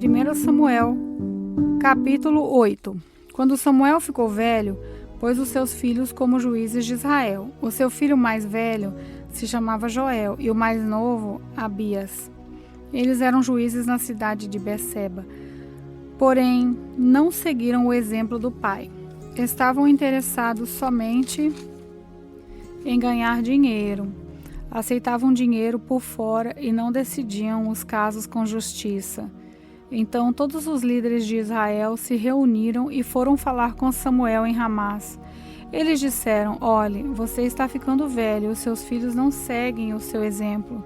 1 Samuel, capítulo 8. Quando Samuel ficou velho, pôs os seus filhos como juízes de Israel. O seu filho mais velho se chamava Joel e o mais novo, Abias. Eles eram juízes na cidade de Berseba, porém não seguiram o exemplo do pai. Estavam interessados somente em ganhar dinheiro. Aceitavam dinheiro por fora e não decidiam os casos com justiça. Então todos os líderes de Israel se reuniram e foram falar com Samuel em Ramás. Eles disseram: olhe, você está ficando velho e os seus filhos não seguem o seu exemplo.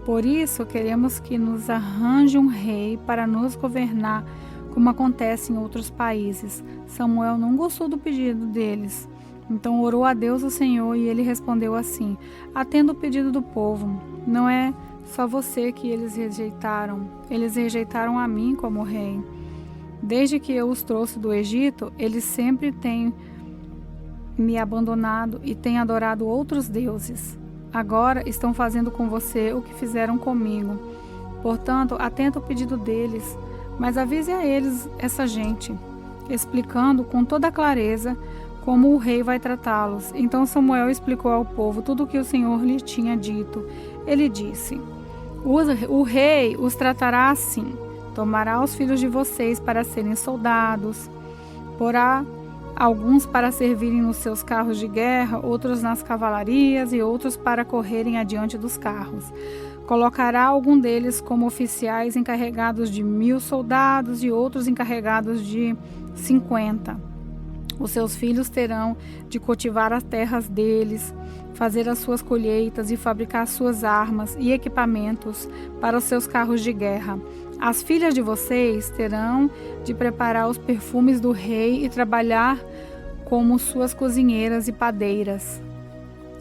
Por isso queremos que nos arranje um rei para nos governar, como acontece em outros países. Samuel não gostou do pedido deles. Então orou a Deus o Senhor e ele respondeu assim: atenda o pedido do povo. Não é só você que eles rejeitaram a mim como rei. Desde que eu os trouxe do Egito, eles sempre têm me abandonado e têm adorado outros deuses. Agora estão fazendo com você o que fizeram comigo. Portanto, atenta ao pedido deles, mas avise a eles essa gente, explicando com toda clareza como o rei vai tratá-los. Então Samuel explicou ao povo tudo o que o Senhor lhe tinha dito. Ele disse: o rei os tratará assim. Tomará os filhos de vocês para serem soldados, porá alguns para servirem nos seus carros de guerra, outros nas cavalarias e outros para correrem adiante dos carros. Colocará algum deles como oficiais encarregados de 1.000 soldados e outros encarregados de 50. Os seus filhos terão de cultivar as terras deles, fazer as suas colheitas e fabricar suas armas e equipamentos para os seus carros de guerra. As filhas de vocês terão de preparar os perfumes do rei e trabalhar como suas cozinheiras e padeiras.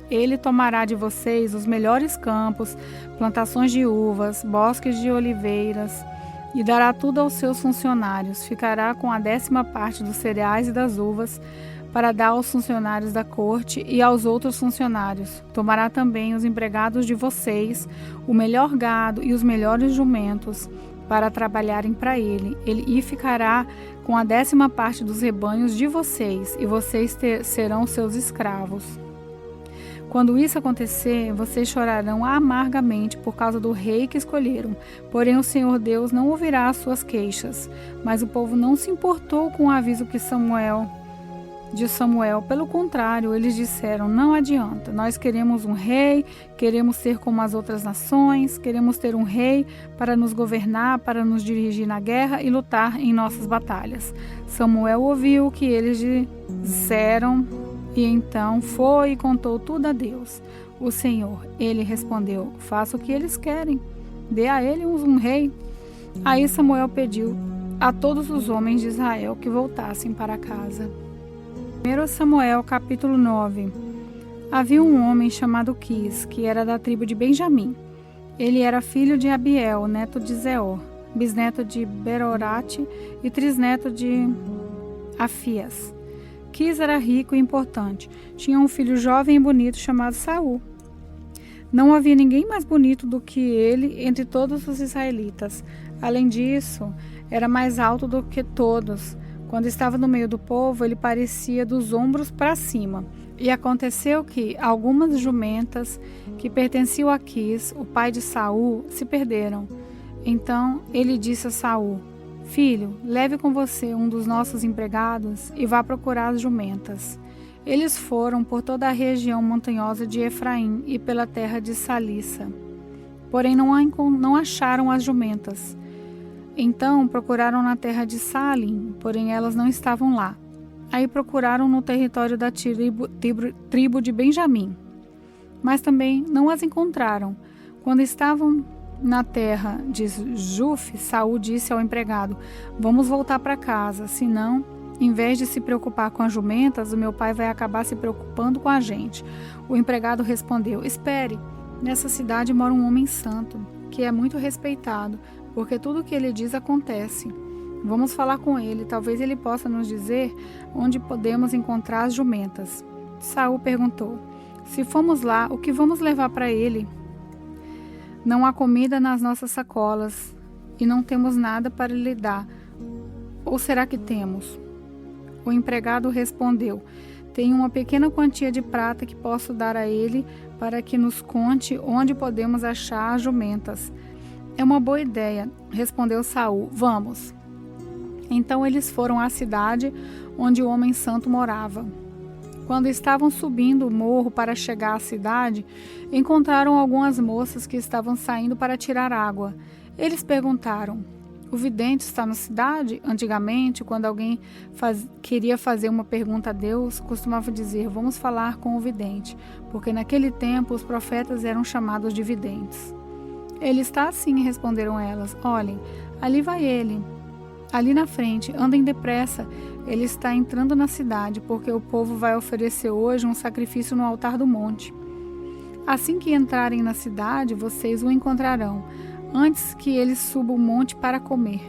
Ele tomará de vocês os melhores campos, plantações de uvas, bosques de oliveiras, e dará tudo aos seus funcionários. Ficará com a 10ª parte dos cereais e das uvas para dar aos funcionários da corte e aos outros funcionários. Tomará também os empregados de vocês, o melhor gado e os melhores jumentos para trabalharem para ele. E ficará com a 10ª parte dos rebanhos de vocês, e vocês serão seus escravos. Quando isso acontecer, vocês chorarão amargamente por causa do rei que escolheram. Porém, o Senhor Deus não ouvirá as suas queixas. Mas o povo não se importou com o aviso de Samuel. Pelo contrário, eles disseram: não adianta, nós queremos um rei, queremos ser como as outras nações, queremos ter um rei para nos governar, para nos dirigir na guerra e lutar em nossas batalhas. Samuel ouviu o que eles disseram e então foi e contou tudo a Deus, o Senhor. Ele respondeu: faça o que eles querem, dê a eles um rei. Aí Samuel pediu a todos os homens de Israel que voltassem para casa. 1 Samuel capítulo 9. Havia um homem chamado Quis, que era da tribo de Benjamim. Ele era filho de Abiel, neto de Zeor, bisneto de Berorate e trisneto de Afias. Quis era rico e importante. Tinha um filho jovem e bonito chamado Saul. Não havia ninguém mais bonito do que ele entre todos os israelitas. Além disso, era mais alto do que todos. Quando estava no meio do povo, ele parecia dos ombros para cima. E aconteceu que algumas jumentas que pertenciam a Quis, o pai de Saul, se perderam. Então ele disse a Saul: filho, leve com você um dos nossos empregados e vá procurar as jumentas. Eles foram por toda a região montanhosa de Efraim e pela terra de Salissa. Porém não acharam as jumentas. Então procuraram na terra de Saalim, porém elas não estavam lá. Aí procuraram no território da tribo de Benjamim, mas também não as encontraram. Quando estavam na terra de Zuf, Saul disse ao empregado: vamos voltar para casa, senão, em vez de se preocupar com as jumentas, o meu pai vai acabar se preocupando com a gente. O empregado respondeu: espere, nessa cidade mora um homem santo, que é muito respeitado, porque tudo o que ele diz acontece. Vamos falar com ele, talvez ele possa nos dizer onde podemos encontrar as jumentas. Saul perguntou: se formos lá, o que vamos levar para ele? Não há comida nas nossas sacolas e não temos nada para lhe dar. Ou será que temos? O empregado respondeu: tenho uma pequena quantia de prata que posso dar a ele para que nos conte onde podemos achar as jumentas. É uma boa ideia, respondeu Saul. Vamos. Então eles foram à cidade onde o homem santo morava. Quando estavam subindo o morro para chegar à cidade, encontraram algumas moças que estavam saindo para tirar água. Eles perguntaram: o vidente está na cidade? Antigamente, quando alguém queria fazer uma pergunta a Deus, costumava dizer: vamos falar com o vidente, porque naquele tempo os profetas eram chamados de videntes. Ele está sim, responderam elas. Olhem, ali vai ele. Ali na frente, andem depressa, ele está entrando na cidade, porque o povo vai oferecer hoje um sacrifício no altar do monte. Assim que entrarem na cidade, vocês o encontrarão, antes que ele suba o monte para comer.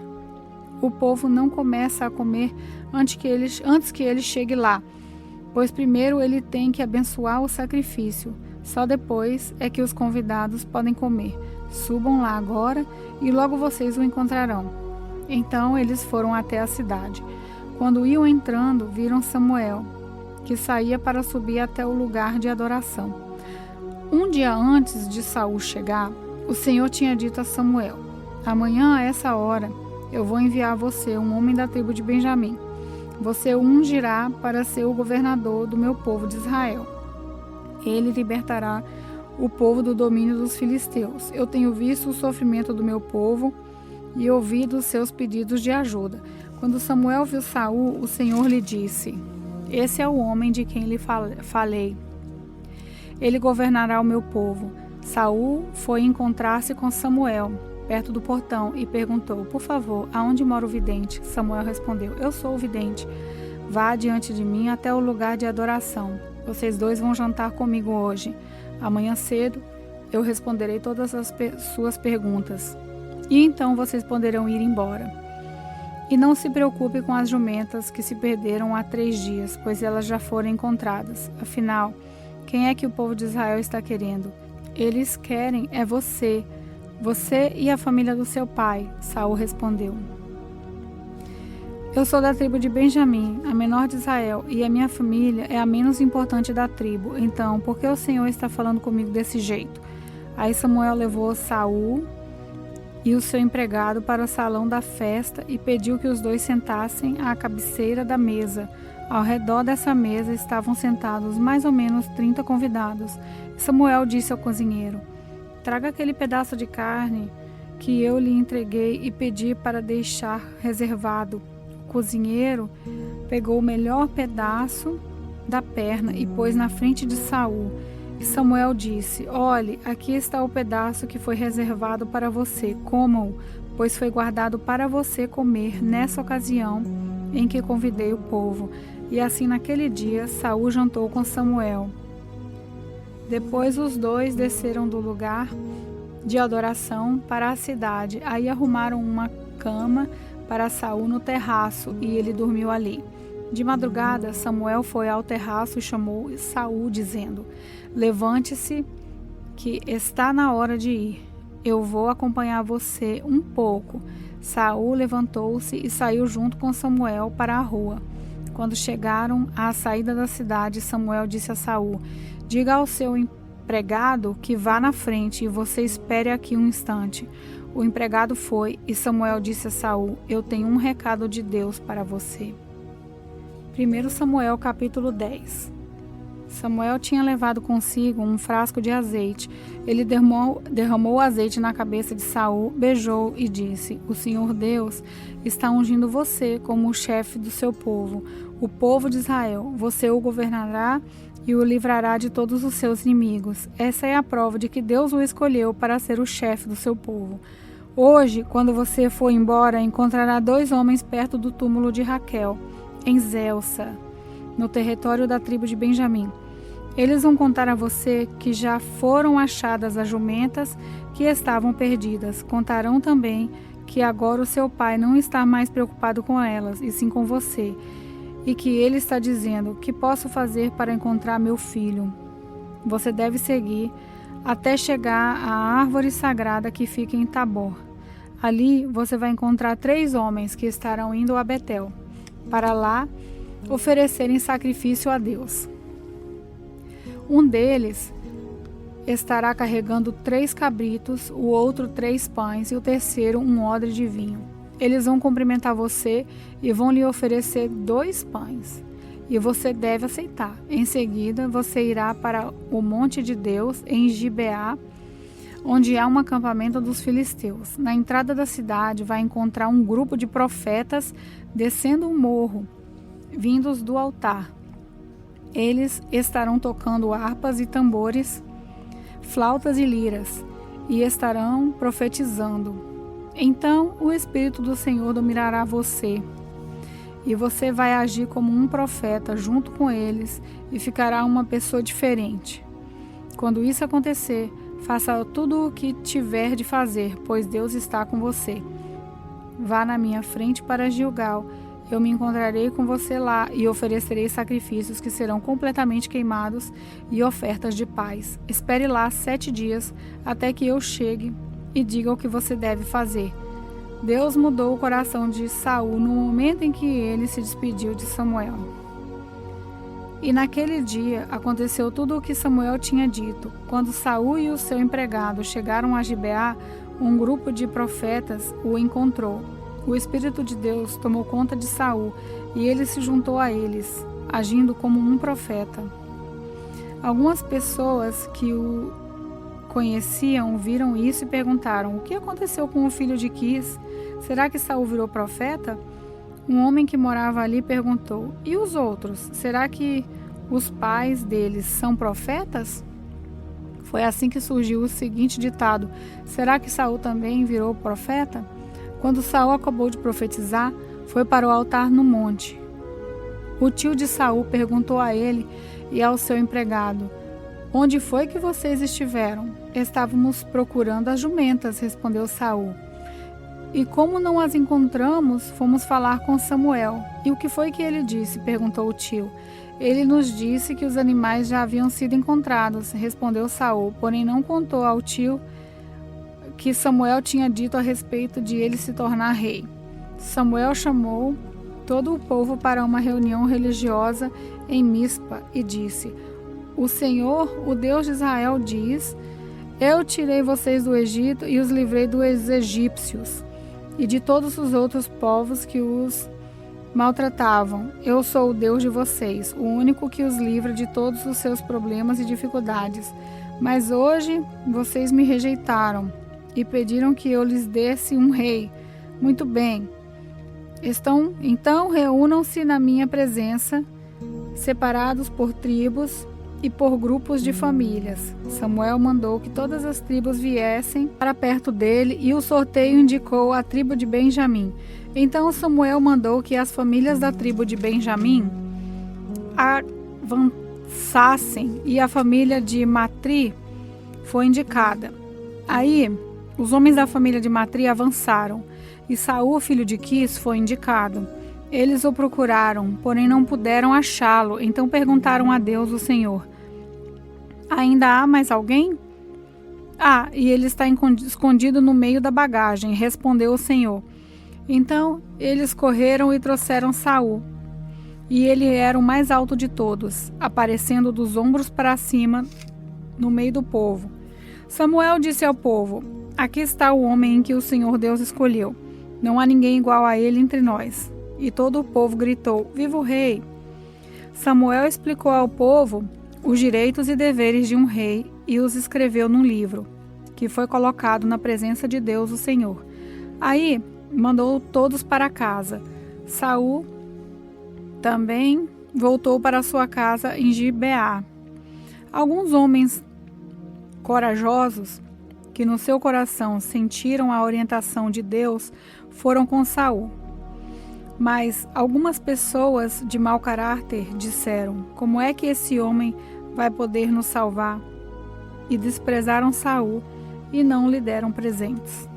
O povo não começa a comer antes que ele chegue lá, pois primeiro ele tem que abençoar o sacrifício, só depois é que os convidados podem comer. Subam lá agora e logo vocês o encontrarão. Então eles foram até a cidade. Quando iam entrando, viram Samuel, que saía para subir até o lugar de adoração. Um dia antes de Saul chegar, o Senhor tinha dito a Samuel: amanhã a essa hora eu vou enviar a você um homem da tribo de Benjamim. Você o ungirá para ser o governador do meu povo de Israel. Ele libertará o povo do domínio dos filisteus. Eu tenho visto o sofrimento do meu povo e ouvido os seus pedidos de ajuda. Quando Samuel viu Saul, o Senhor lhe disse: esse é o homem de quem lhe falei. Ele governará o meu povo. Saul foi encontrar-se com Samuel, perto do portão, e perguntou: por favor, aonde mora o vidente? Samuel respondeu: eu sou o vidente. Vá diante de mim até o lugar de adoração. Vocês dois vão jantar comigo hoje. Amanhã cedo eu responderei todas as suas perguntas. E então vocês poderão ir embora. E não se preocupe com as jumentas que se perderam há 3 dias, pois elas já foram encontradas. Afinal, quem é que o povo de Israel está querendo? Eles querem é você e a família do seu pai. Saul respondeu: eu sou da tribo de Benjamim, a menor de Israel, e a minha família é a menos importante da tribo. Então, por que o Senhor está falando comigo desse jeito? Aí Samuel levou Saul e o seu empregado para o salão da festa e pediu que os dois sentassem à cabeceira da mesa. Ao redor dessa mesa estavam sentados mais ou menos 30 convidados. Samuel disse ao cozinheiro: traga aquele pedaço de carne que eu lhe entreguei e pedi para deixar reservado. O cozinheiro pegou o melhor pedaço da perna e pôs na frente de Saul. E Samuel disse: olhe, aqui está o pedaço que foi reservado para você. Coma-o, pois foi guardado para você comer nessa ocasião em que convidei o povo. E assim naquele dia Saul jantou com Samuel. Depois os dois desceram do lugar de adoração para a cidade. Aí arrumaram uma cama para Saul no terraço e ele dormiu ali. De madrugada, Samuel foi ao terraço e chamou Saul, dizendo: levante-se, que está na hora de ir. Eu vou acompanhar você um pouco. Saul levantou-se e saiu junto com Samuel para a rua. Quando chegaram à saída da cidade, Samuel disse a Saul: diga ao seu empregado que vá na frente e você espere aqui um instante. O empregado foi e Samuel disse a Saul: eu tenho um recado de Deus para você. 1 Samuel capítulo 10. Samuel tinha levado consigo um frasco de azeite. Ele derramou o azeite na cabeça de Saul, beijou e disse: o Senhor Deus está ungindo você como o chefe do seu povo, o povo de Israel. Você o governará e o livrará de todos os seus inimigos. Essa é a prova de que Deus o escolheu para ser o chefe do seu povo. Hoje, quando você for embora, encontrará 2 homens perto do túmulo de Raquel, em Zelsa, no território da tribo de Benjamim. Eles vão contar a você que já foram achadas as jumentas que estavam perdidas. Contarão também que agora o seu pai não está mais preocupado com elas, e sim com você, e que ele está dizendo: o que posso fazer para encontrar meu filho? Você deve seguir até chegar à árvore sagrada que fica em Tabor. Ali você vai encontrar 3 homens que estarão indo a Betel, para lá oferecerem sacrifício a Deus. Um deles estará carregando 3 cabritos, o outro 3 pães e o terceiro um odre de vinho. Eles vão cumprimentar você e vão lhe oferecer 2 pães. E você deve aceitar. Em seguida, você irá para o monte de Deus, em Gibeá, onde há um acampamento dos filisteus. Na entrada da cidade, vai encontrar um grupo de profetas descendo um morro, vindos do altar. Eles estarão tocando harpas e tambores, flautas e liras, e estarão profetizando. Então o Espírito do Senhor dominará você, e você vai agir como um profeta junto com eles e ficará uma pessoa diferente. Quando isso acontecer, faça tudo o que tiver de fazer, pois Deus está com você. Vá na minha frente para Gilgal. Eu me encontrarei com você lá e oferecerei sacrifícios que serão completamente queimados e ofertas de paz. Espere lá 7 dias até que eu chegue e diga o que você deve fazer. Deus mudou o coração de Saul no momento em que ele se despediu de Samuel. E naquele dia aconteceu tudo o que Samuel tinha dito. Quando Saul e o seu empregado chegaram a Gibeá, um grupo de profetas o encontrou. O Espírito de Deus tomou conta de Saul e ele se juntou a eles, agindo como um profeta. Algumas pessoas que o conheciam viram isso e perguntaram: o que aconteceu com o filho de Quis? Será que Saul virou profeta? Um homem que morava ali perguntou: e os outros? Será que os pais deles são profetas? Foi assim que surgiu o seguinte ditado: será que Saul também virou profeta? Quando Saul acabou de profetizar, foi para o altar no monte. O tio de Saul perguntou a ele e ao seu empregado: onde foi que vocês estiveram? Estávamos procurando as jumentas, respondeu Saul. E como não as encontramos, fomos falar com Samuel. E o que foi que ele disse? Perguntou o tio. Ele nos disse que os animais já haviam sido encontrados, respondeu Saul, porém não contou ao tio que Samuel tinha dito a respeito de ele se tornar rei. Samuel chamou todo o povo para uma reunião religiosa em Mispa e disse: o Senhor, o Deus de Israel, diz: eu tirei vocês do Egito e os livrei dos egípcios e de todos os outros povos que os maltratavam. Eu sou o Deus de vocês, o único que os livra de todos os seus problemas e dificuldades. Mas hoje vocês me rejeitaram e pediram que eu lhes desse um rei. Muito bem. Então reúnam-se na minha presença, separados por tribos e por grupos de famílias. Samuel mandou que todas as tribos viessem para perto dele e o sorteio indicou a tribo de Benjamim. Então Samuel mandou que as famílias da tribo de Benjamim avançassem e a família de Matri foi indicada. Aí os homens da família de Matri avançaram e Saul, filho de Quis, foi indicado. Eles o procuraram, porém não puderam achá-lo. Então perguntaram a Deus, o Senhor: ainda há mais alguém? E ele está escondido no meio da bagagem, respondeu o Senhor. Então eles correram e trouxeram Saul. E ele era o mais alto de todos, aparecendo dos ombros para cima no meio do povo. Samuel disse ao povo: aqui está o homem em que o Senhor Deus escolheu. Não há ninguém igual a ele entre nós. E todo o povo gritou: viva o rei! Samuel explicou ao povo os direitos e deveres de um rei e os escreveu num livro, que foi colocado na presença de Deus, o Senhor. Aí mandou todos para casa. Saul também voltou para sua casa em Gibeá. Alguns homens corajosos, que no seu coração sentiram a orientação de Deus, foram com Saul. Mas algumas pessoas de mau caráter disseram: como é que esse homem vai poder nos salvar? E desprezaram Saul e não lhe deram presentes.